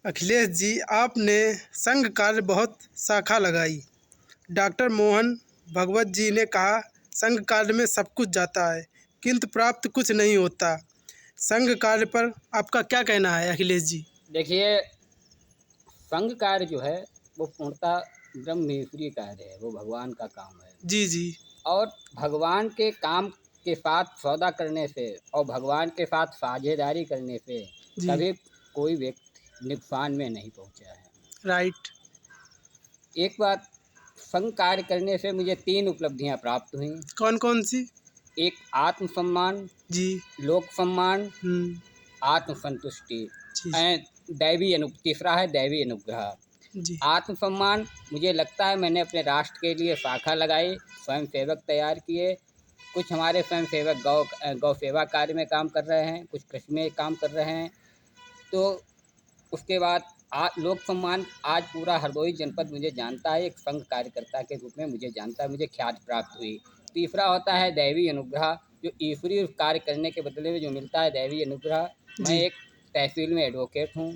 अखिलेश जी, आपने संघ कार्य बहुत शाखा लगाई। डॉक्टर मोहन भागवत जी ने कहा, संघ कार्य में सब कुछ जाता है किंतु प्राप्त कुछ नहीं होता। संघ कार्य पर आपका क्या कहना है अखिलेश जी? देखिए, संघ कार्य जो है वो पूर्णतः ब्रह्म ईश्वरीय कार्य है, वो भगवान का काम है। जी जी। और भगवान के काम के साथ सौदा करने से और भगवान के साथ साझेदारी करने से जी। कभी कोई व्यक्ति नुकसान में नहीं पहुंचा है। राइट। एक बात, संघ कार्य करने से मुझे 3 उपलब्धियां प्राप्त हुई। कौन कौन सी? एक आत्मसम्मान, जी। लोक सम्मान, हम्म। आत्मसंतुष्टि जी एंड तीसरा है दैवी अनुग्रह। जी। आत्मसम्मान, मुझे लगता है मैंने अपने राष्ट्र के लिए शाखा लगाई, स्वयं सेवक तैयार किए। कुछ हमारे स्वयं सेवक गौ सेवा कार्य में काम कर रहे हैं, कुछ कृषि में काम कर रहे हैं। तो उसके बाद लोक सम्मान, आज पूरा हरदोई जनपद मुझे जानता है, एक संघ कार्यकर्ता के रूप में मुझे जानता है, मुझे ख्याति प्राप्त हुई। तीसरा होता है दैवी अनुग्रह, जो ईश्वरीय कार्य करने के बदले में जो मिलता है दैवी अनुग्रह। मैं जी। एक तहसील में एडवोकेट हूँ,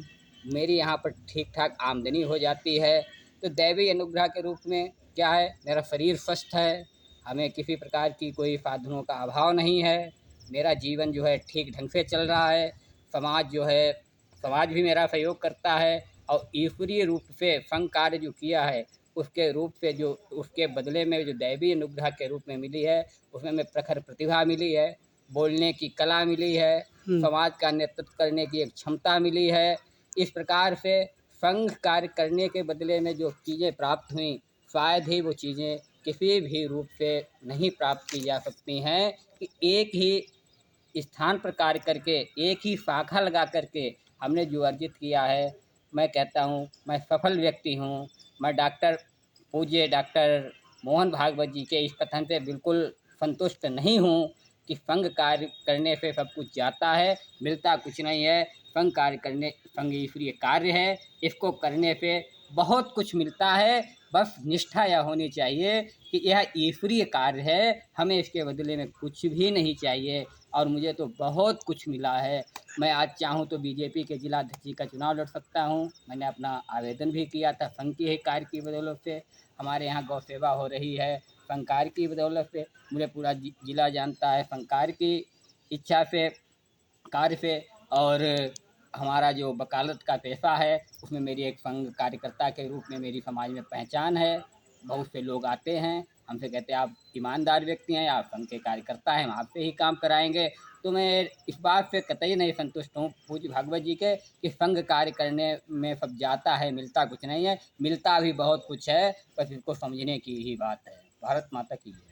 मेरी यहाँ पर ठीक ठाक आमदनी हो जाती है। तो दैवी अनुग्रह के रूप में क्या है, मेरा शरीर स्वस्थ है, हमें किसी प्रकार की कोई साधनों का अभाव नहीं है, मेरा जीवन जो है ठीक ढंग से चल रहा है। समाज जो है, समाज भी मेरा सहयोग करता है। और ईश्वरीय रूप से संघ कार्य जो किया है, उसके रूप से जो उसके बदले में जो दैवीय अनुग्रह के रूप में मिली है, उसमें मैं प्रखर प्रतिभा मिली है, बोलने की कला मिली है, हम्म। समाज का नेतृत्व करने की एक क्षमता मिली है। इस प्रकार से संघ कार्य करने के बदले में जो चीज़ें प्राप्त हुई, शायद ही वो चीज़ें किसी भी रूप से नहीं प्राप्त की जा सकती हैं। कि एक ही स्थान पर कार्य करके, एक ही शाखा लगा करके हमने जो अर्जित किया है, मैं कहता हूँ मैं सफल व्यक्ति हूँ। मैं पूज्य डॉक्टर मोहन भागवत जी के इस कथन से बिल्कुल संतुष्ट नहीं हूँ कि संघ कार्य करने से सब कुछ जाता है, मिलता कुछ नहीं है। संघ ईश्वरीय कार्य है, इसको करने से बहुत कुछ मिलता है। बस निष्ठा यह होनी चाहिए कि यह ईश्वरीय कार्य है, हमें इसके बदले में कुछ भी नहीं चाहिए। और मुझे तो बहुत कुछ मिला है। मैं आज चाहूँ तो बीजेपी के जिलाध्यक्ष जी का चुनाव लड़ सकता हूँ। मैंने अपना आवेदन भी किया था, संघ की ही कार्य की बदौलत से हमारे यहाँ गौ सेवा हो रही है, संघ कार्य की बदौलत से मुझे पूरा जिला जानता है, संघ कार्य की इच्छा से, कार्य से। और हमारा जो वकालत का पेशा है, उसमें मेरी एक संघ कार्यकर्ता के रूप में मेरी समाज में पहचान है। बहुत से लोग आते हैं, हमसे कहते हैं आप ईमानदार व्यक्ति हैं, आप संघ के कार्यकर्ता हैं, हम आपसे ही काम कराएंगे। तो मैं इस बात से कतई नहीं संतुष्ट हूँ पूज्य भागवत जी के कि संघ कार्य करने में सब जाता है, मिलता कुछ नहीं है। मिलता भी बहुत कुछ है, बस इसको समझने की ही बात है। भारत माता की जय।